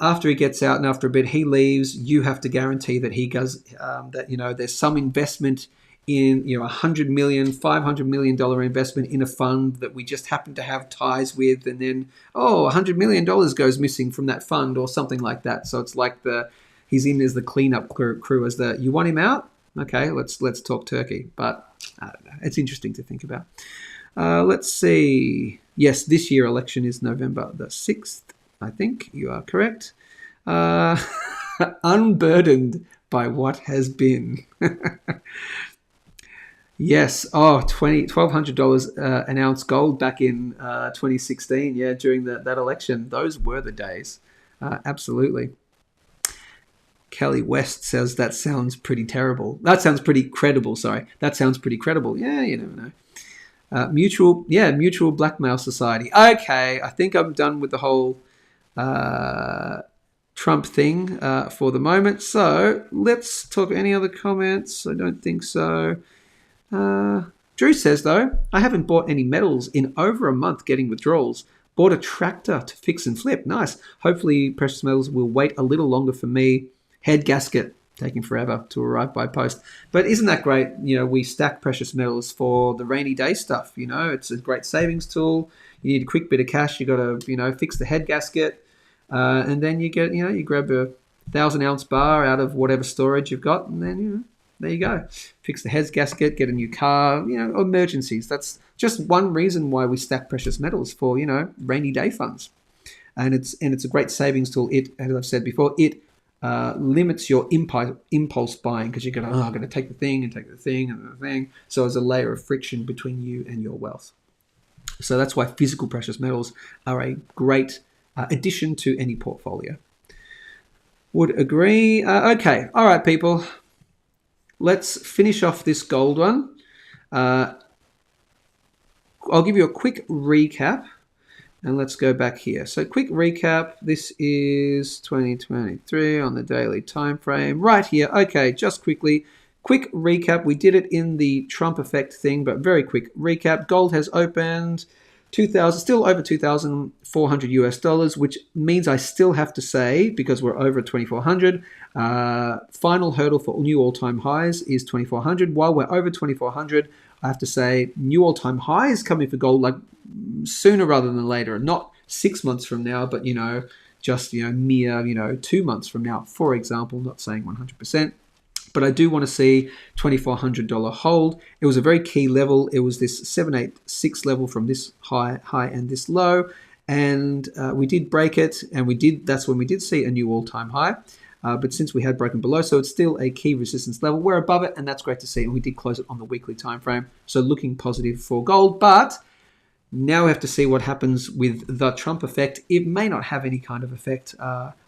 after he gets out and after a bit he leaves, you have to guarantee that he does, that, there's some investment in, $100 million, $500 million investment in a fund that we just happen to have ties with. And then, $100 million goes missing from that fund or something like that. So it's like he's in as the cleanup crew as you want him out? Okay, let's talk turkey. But I don't know. It's interesting to think about. Let's see. Yes, this year election is November the 6th, I think. You are correct. Unburdened by what has been. Yes. $1,200 an ounce gold back in 2016. Yeah, during that election. Those were the days. Absolutely. Kelly West says that sounds pretty terrible. That sounds pretty credible. Sorry. That sounds pretty credible. Yeah, you never know. Mutual blackmail society. Okay, I think I'm done with the whole Trump thing for the moment. So let's talk. Any other comments? I don't think so. Drew says, though, I haven't bought any metals in over a month getting withdrawals. Bought a tractor to fix and flip. Nice. Hopefully precious metals will wait a little longer for me. Head gasket taking forever to arrive by post. But isn't that great? We stack precious metals for the rainy day stuff. It's a great savings tool. You need a quick bit of cash. You got to, fix the head gasket. And then you get, you grab a 1,000-ounce bar out of whatever storage you've got. And then, there you go. Fix the head gasket, get a new car, emergencies. That's just one reason why we stack precious metals for, rainy day funds. And it's a great savings tool. As I've said before, it limits your impulse buying, because you're going, I'm going to take the thing and take the thing and the thing. So there's a layer of friction between you and your wealth. So that's why physical precious metals are a great addition to any portfolio. Would agree. Okay. All right, people. Let's finish off this gold one. I'll give you a quick recap. And let's go back here. So quick recap. This is 2023 on the daily time frame right here. Okay, just quickly. Quick recap. We did it in the Trump effect thing, but very quick recap. Gold has opened still over 2,400 US dollars, which means I still have to say, because we're over 2,400, final hurdle for new all-time highs is 2,400. While we're over 2,400, I have to say new all-time highs coming for gold, like sooner rather than later, not 6 months from now, but mere 2 months from now, for example. Not saying 100%. But I do want to see $2,400 hold. It was a very key level. It was this 786 level from this high and this low. And we did break it, and that's when we did see a new all-time high. But since we had broken below, so it's still a key resistance level. We're above it, and that's great to see. And we did close it on the weekly time frame. So looking positive for gold. But now we have to see what happens with the Trump effect. It may not have any kind of effect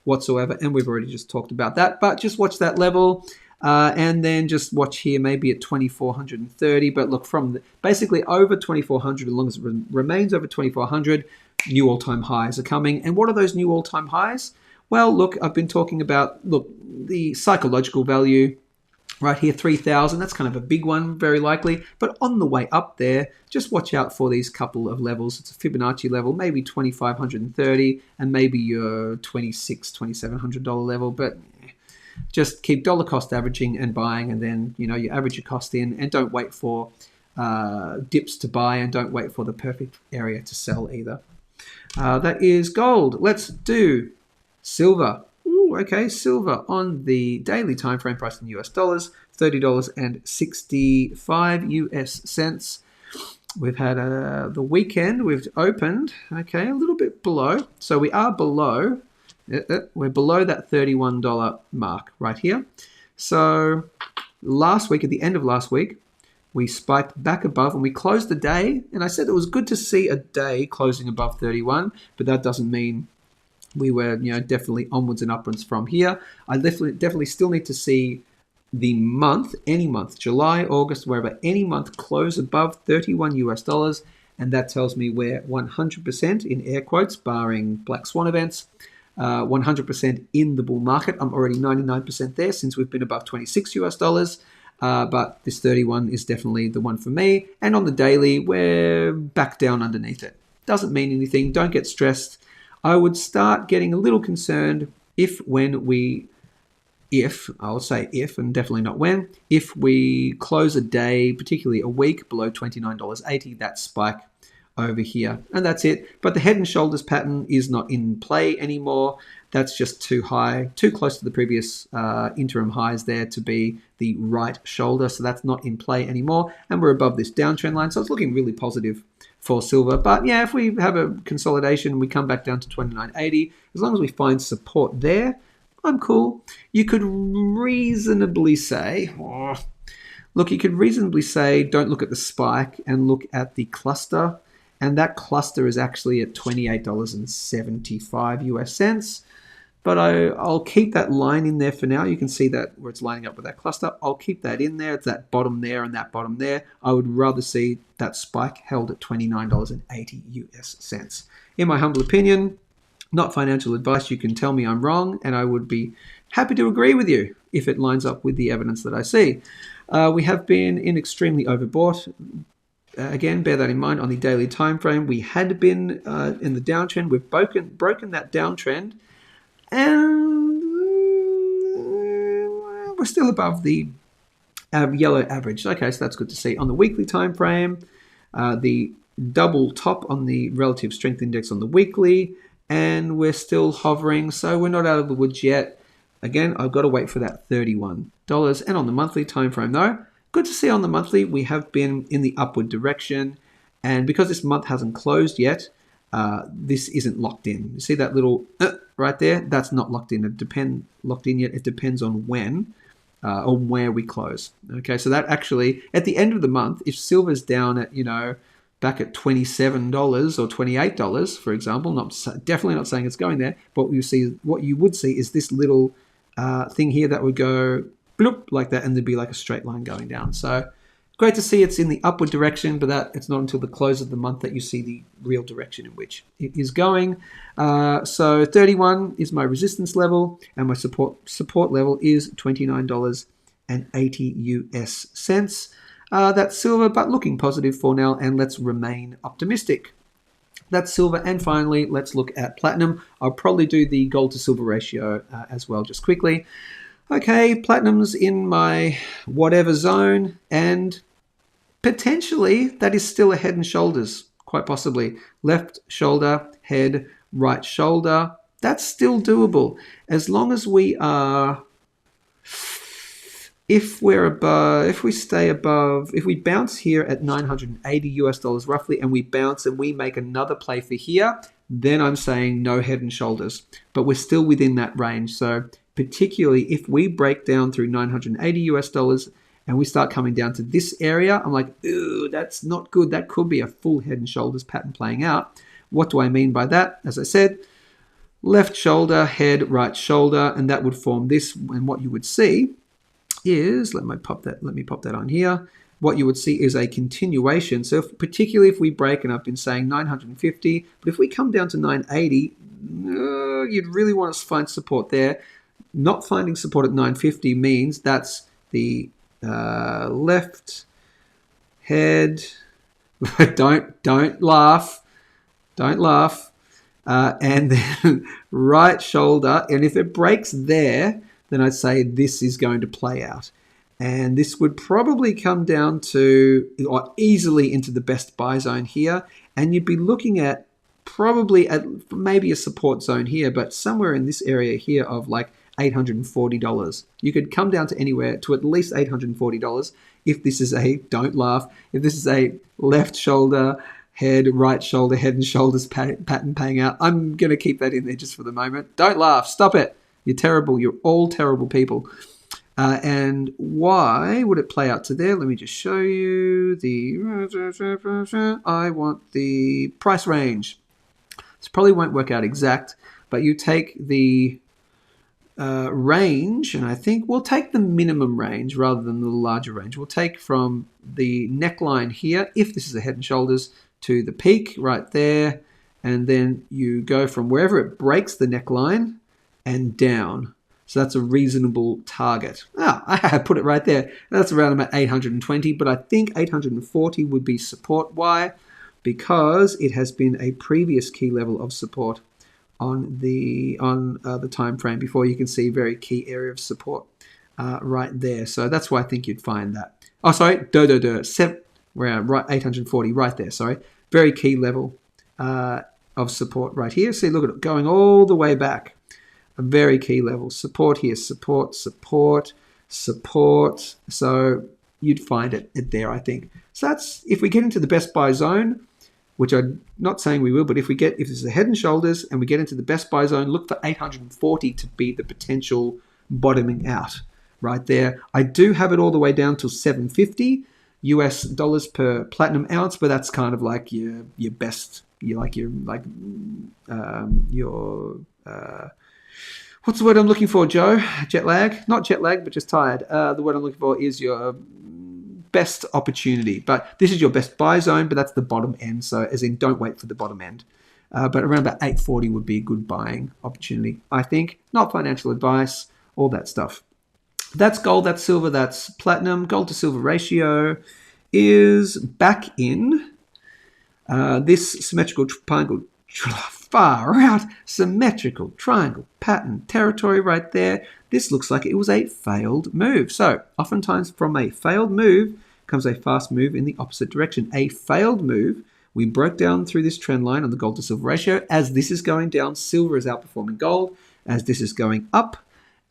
whatsoever, and we've already just talked about that. But just watch that level. And then just watch here, maybe at 2,430. But look, from basically over 2,400, as long as it remains over 2,400, new all-time highs are coming. And what are those new all-time highs? Well, look, I've been talking about, the psychological value right here, 3,000. That's kind of a big one, very likely. But on the way up there, just watch out for these couple of levels. It's a Fibonacci level, maybe 2,530, and maybe your $2,700 level. But just keep dollar cost averaging and buying, and then you average your cost in, and don't wait for dips to buy, and don't wait for the perfect area to sell either. That is gold. Let's do silver. Ooh, okay, silver on the daily time frame, price in US dollars, $30.65 US cents. We've had the weekend. We've opened, okay, a little bit below. So we are below. We're below that $31 mark right here. So last week, at the end of last week, we spiked back above and we closed the day. And I said it was good to see a day closing above 31, but that doesn't mean we were, definitely onwards and upwards from here. I definitely still need to see the month, any month, July, August, wherever, any month close above 31 US dollars. And that tells me we're 100% in air quotes, barring black swan events. 100% in the bull market. I'm already 99% there since we've been above 26 US dollars. But this 31 is definitely the one for me. And on the daily, we're back down underneath it. Doesn't mean anything. Don't get stressed. I would start getting a little concerned if and definitely not when, if we close a day, particularly a week, below $29.80, that spike over here, and that's it. But the head and shoulders pattern is not in play anymore. That's just too high, too close to the previous interim highs there to be the right shoulder. So that's not in play anymore. And we're above this downtrend line. So it's looking really positive for silver. But yeah, if we have a consolidation, we come back down to 29.80. As long as we find support there, I'm cool. You could reasonably say, don't look at the spike and look at the cluster. And that cluster is actually at $28.75 US cents. But I'll keep that line in there for now. You can see that where it's lining up with that cluster. I'll keep that in there. It's that bottom there and that bottom there. I would rather see that spike held at $29.80 US cents. In my humble opinion, not financial advice, you can tell me I'm wrong, and I would be happy to agree with you if it lines up with the evidence that I see. We have been in extremely overbought. Again, bear that in mind on the daily time frame. We had been in the downtrend. We've broken that downtrend, and we're still above the yellow average. Okay, so that's good to see. On the weekly time frame, the double top on the relative strength index on the weekly, and we're still hovering, so we're not out of the woods yet. Again, I've got to wait for that $31. And on the monthly time frame, though, good to see on the monthly, we have been in the upward direction. And because this month hasn't closed yet, this isn't locked in. You see that little right there? That's not locked in. Locked in yet. It depends on when or where we close. Okay, so that actually, at the end of the month, if silver's down at, back at $27 or $28, for example, definitely not saying it's going there, but what you would see is this little thing here that would go bloop like that, and there'd be like a straight line going down. So great to see it's in the upward direction, but it's not until the close of the month that you see the real direction in which it is going. So 31 is my resistance level, and my support level is $29.80 US cents. That's silver, but looking positive for now, and let's remain optimistic. That's silver. And finally, let's look at platinum. I'll probably do the gold to silver ratio as well, just quickly. Okay, platinum's in my whatever zone, and potentially that is still a head and shoulders, quite possibly. Left shoulder, head, right shoulder. That's still doable. As long as we are if we're above, if we stay above, if we bounce here at 980 US dollars roughly, and we bounce and we make another play for here, then I'm saying no head and shoulders. But we're still within that range. So particularly if we break down through 980 US dollars and we start coming down to this area, I'm like, ooh, that's not good. That could be a full head and shoulders pattern playing out. What do I mean by that? As I said, left shoulder, head, right shoulder, and that would form this. And what you would see is, let me pop that on here. What you would see is a continuation. So particularly if we break, and I've been saying 950, but if we come down to 980, you'd really want to find support there. Not finding support at 950 means that's the left head. don't laugh. And then right shoulder. And if it breaks there, then I'd say this is going to play out. And this would probably come down to, or easily into the best buy zone here. And you'd be looking at probably at maybe a support zone here, but somewhere in this area here of like $840. You could come down to anywhere to at least $840 if this is a, don't laugh, if this is a left shoulder, head, right shoulder, head and shoulders pattern paying out. I'm going to keep that in there just for the moment. Don't laugh. Stop it. You're terrible. You're all terrible people. And why would it play out to there? Let me just show you the... I want the price range. This probably won't work out exact, but you take the range, and I think we'll take the minimum range rather than the larger range. We'll take from the neckline here, if this is a head and shoulders, to the peak right there, and then you go from wherever it breaks the neckline and down. So that's a reasonable target. I put it right there. That's around about 820, but I think 840 would be support. Why? Because it has been a previous key level of support on the time frame before. You can see very key area of support right there. So that's why I think you'd find that. Oh, sorry, we're at right 840 right there. Sorry, very key level of support right here. See, look at it going all the way back. A very key level. Support here, support. So you'd find it there, I think. So that's, if we get into the best buy zone, which I'm not saying we will, but if this is a head and shoulders and we get into the best buy zone, look for 840 to be the potential bottoming out right there. I do have it all the way down to 750 US dollars per platinum ounce, but that's kind of like your best, what's the word I'm looking for, Joe? Jet lag? Not jet lag, but just tired. The word I'm looking for is your best opportunity. But this is your best buy zone, but that's the bottom end. So as in, don't wait for the bottom end. But around about 840 would be a good buying opportunity, I think. Not financial advice, all that stuff. That's gold, that's silver, that's platinum. Gold to silver ratio is back in this symmetrical triangle. Far out symmetrical triangle pattern territory right there. This looks like it was a failed move. So oftentimes from a failed move comes a fast move in the opposite direction. A failed move, we broke down through this trend line on the gold to silver ratio. As this is going down, silver is outperforming gold. As this is going up,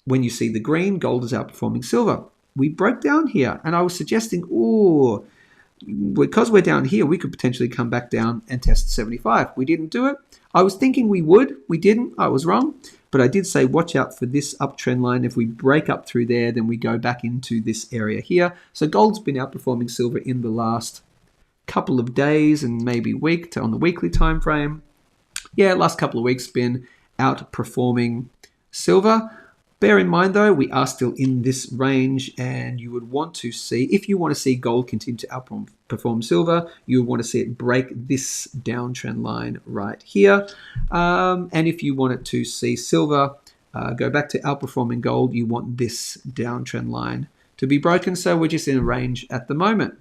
when you see the green, gold is outperforming silver. We broke down here, and I was suggesting, because we're down here, we could potentially come back down and test 75. We didn't do it. I was thinking we would. We didn't. I was wrong. But I did say watch out for this uptrend line. If we break up through there, then we go back into this area here. So gold's been outperforming silver in the last couple of days and maybe week on the weekly time frame. Yeah, last couple of weeks been outperforming silver. Bear in mind, though, we are still in this range, and you would want to see, if you want to see gold continue to outperform silver, you would want to see it break this downtrend line right here. And if you wanted to see silver go back to outperforming gold, you want this downtrend line to be broken. So we're just in a range at the moment.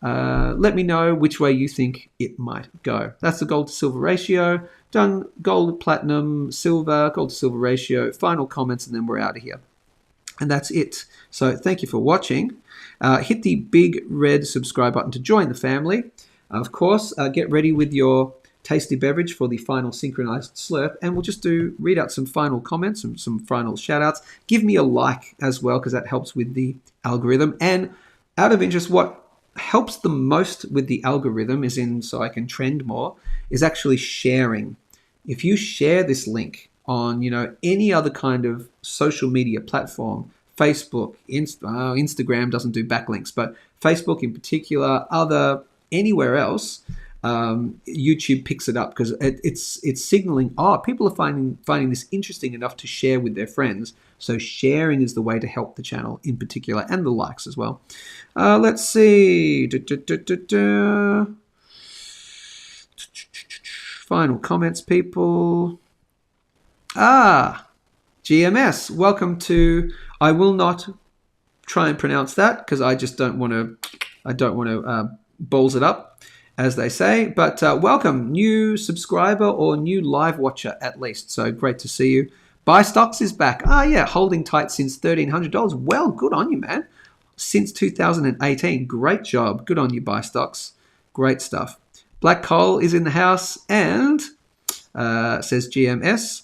Let me know which way you think it might go. That's the gold to silver ratio. Done gold, platinum, silver, gold to silver ratio, final comments, and then we're out of here. And that's it. So thank you for watching. Hit the big red subscribe button to join the family. Of course, get ready with your tasty beverage for the final synchronized slurp, and we'll just read out some final comments and some final shout outs. Give me a like as well, because that helps with the algorithm. And out of interest, what helps the most with the algorithm so I can trend more, is actually sharing. If you share this link on any other kind of social media platform, Facebook, Instagram doesn't do backlinks, but Facebook in particular, anywhere else, YouTube picks it up, because it's signaling, people are finding this interesting enough to share with their friends. So sharing is the way to help the channel in particular, and the likes as well. Let's see. Final comments, people. GMS, welcome to. I will not try and pronounce that, because I just don't want to balls it up, as they say. But welcome, new subscriber or new live watcher at least. So great to see you. Buy Stocks is back. Holding tight since $1,300. Well, good on you, man. Since 2018. Great job. Good on you, Buy Stocks. Great stuff. Black Coal is in the house, and says GMS.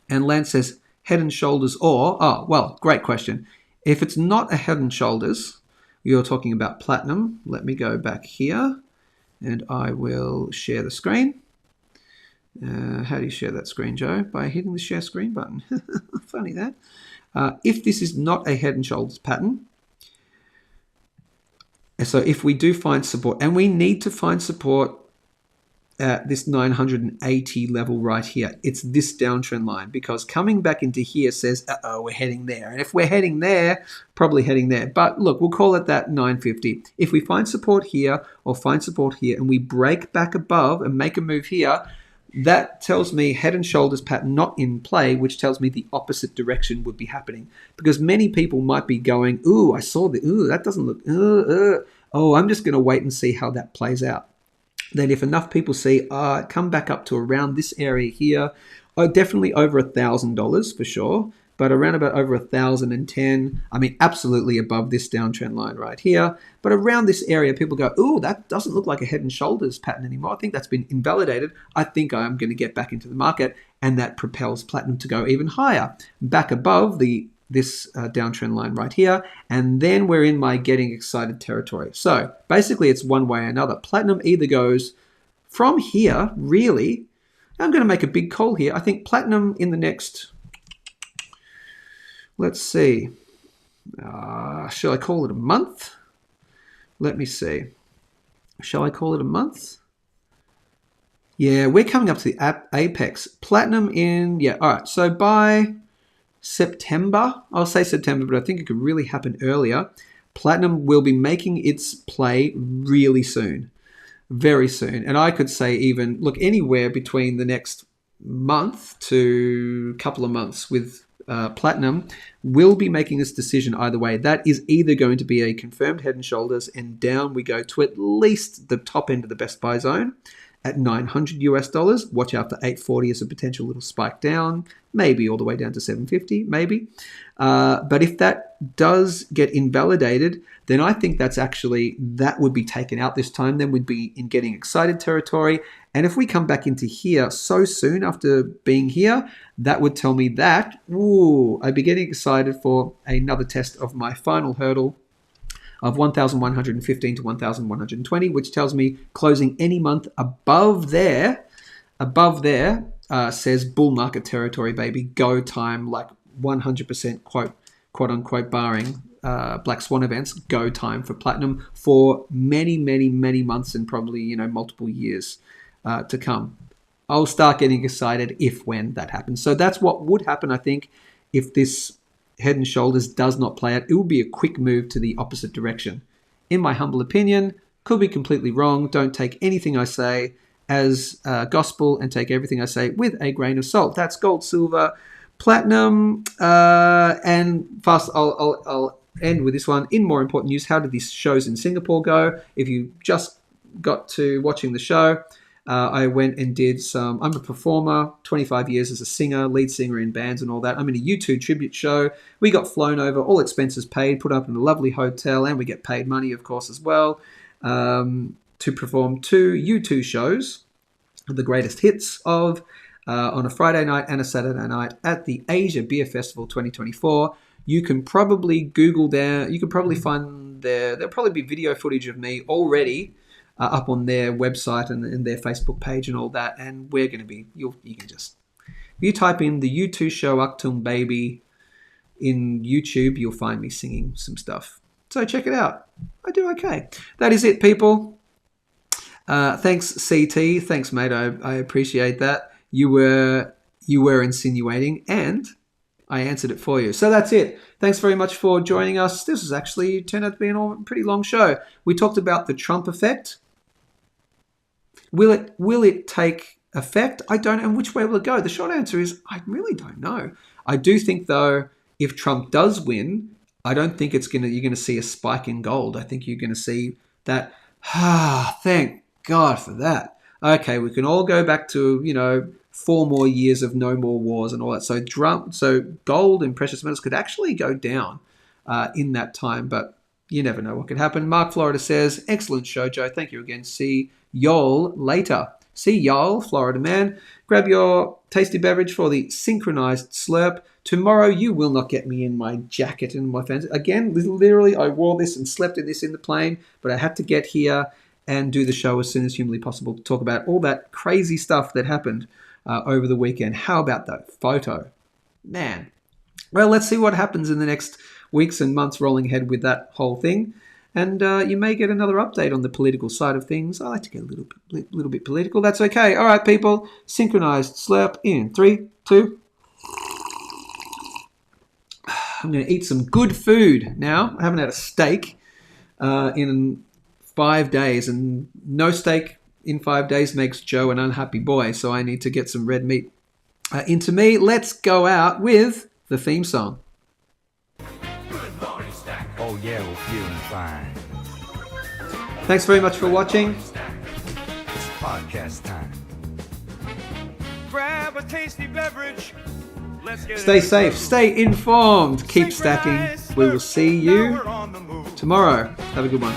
And Lance says Head and Shoulders great question. If it's not a Head and Shoulders, you're talking about platinum. Let me go back here, and I will share the screen. How do you share that screen, Joe? By hitting the share screen button. Funny that. If this is not a Head and Shoulders pattern, so if we do find support, and we need to find support at this 980 level right here, it's this downtrend line, because coming back into here says, we're heading there. And if we're heading there, probably heading there. But look, we'll call it that 950. If we find support here or find support here, and we break back above and make a move here, that tells me Head and Shoulders pattern not in play, which tells me the opposite direction would be happening. Because many people might be going, I saw that doesn't look, I'm just going to wait and see how that plays out. Then if enough people see, come back up to around this area here, definitely over $1,000 for sure, but around about over 1,010. I mean, absolutely above this downtrend line right here. But around this area, people go, that doesn't look like a Head and Shoulders pattern anymore. I think that's been invalidated. I think I'm going to get back into the market, and that propels platinum to go even higher, back above this downtrend line right here, and then we're in my getting excited territory. So basically, it's one way or another. Platinum either goes from here, really. I'm going to make a big call here. I think platinum in the next, let's see, shall I call it a month? Let me see. Shall I call it a month? Yeah, we're coming up to the apex. Platinum all right, so by September, I'll say September, but I think it could really happen earlier. Platinum will be making its play really soon, very soon. And I could say even, look, anywhere between the next month to couple of months with platinum will be making this decision either way. That is either going to be a confirmed Head and Shoulders, and down we go to at least the top end of the best buy zone at $900. Watch out for 840 as a potential little spike down, maybe all the way down to 750, maybe. But if that does get invalidated, then I think that would be taken out this time. Then we'd be in getting excited territory. And if we come back into here so soon after being here, that would tell me that, I'd be getting excited for another test of my final hurdle of 1,115 to 1,120, which tells me closing any month above there says bull market territory, baby. Go time, like 100% quote unquote, barring black swan events, go time for platinum for many, many, many months, and probably multiple years to come. I'll start getting excited when that happens. So that's what would happen, I think, if this Head and Shoulders does not play out. It will be a quick move to the opposite direction. In my humble opinion, could be completely wrong. Don't take anything I say as gospel, and take everything I say with a grain of salt. That's gold, silver, platinum, and fast. I'll end with this one. In more important news, how did these shows in Singapore go? If you just got to watching the show, I went and did I'm a performer, 25 years as a singer, lead singer in bands and all that. I'm in a U2 tribute show. We got flown over, all expenses paid, put up in a lovely hotel, and we get paid money, of course, as well, to perform 2 U2 shows. the greatest hits of on a Friday night and a Saturday night at the Asia Beer Festival 2024. You can probably Google there. You can probably find there'll probably be video footage of me already up on their website and their Facebook page and all that. And we're going to be, you can just, if you type in the U2 show Achtung Baby in YouTube, you'll find me singing some stuff. So check it out. I do okay. That is it, people. Thanks, CT. Thanks, mate. I appreciate that. You were insinuating, and I answered it for you. So that's it. Thanks very much for joining us. This has actually turned out to be a pretty long show. We talked about the Trump effect. Will it take effect? I don't know. And which way will it go? The short answer is I really don't know. I do think, though, if Trump does win, I don't think you're going to see a spike in gold. I think you're going to see that, thank God for that. Okay, we can all go back to, 4 more years of no more wars and all that. So gold and precious metals could actually go down in that time, but you never know what could happen. Mark Florida says, excellent show, Joe. Thank you again. See y'all later. See y'all, Florida man. Grab your tasty beverage for the Synchronised Slurp. Tomorrow you will not get me in my jacket and my fans. Again, literally, I wore this and slept in this in the plane, but I had to get here and do the show as soon as humanly possible to talk about all that crazy stuff that happened over the weekend. How about that photo? Man. Well, let's see what happens in the next weeks and months rolling ahead with that whole thing. And you may get another update on the political side of things. I like to get a little bit political. That's okay. All right, people. Synchronized Slurp in 3, 2. I'm going to eat some good food now. I haven't had a steak in 5 days, and no steak in 5 days makes Joe an unhappy boy, so I need to get some red meat into me. Let's go out with the theme song. Oh yeah, we're feeling fine. Thanks very much for watching. It's podcast time. Grab a tasty beverage. Let's get Stay safe, stay informed, keep stacking. We will see you tomorrow. Have a good one.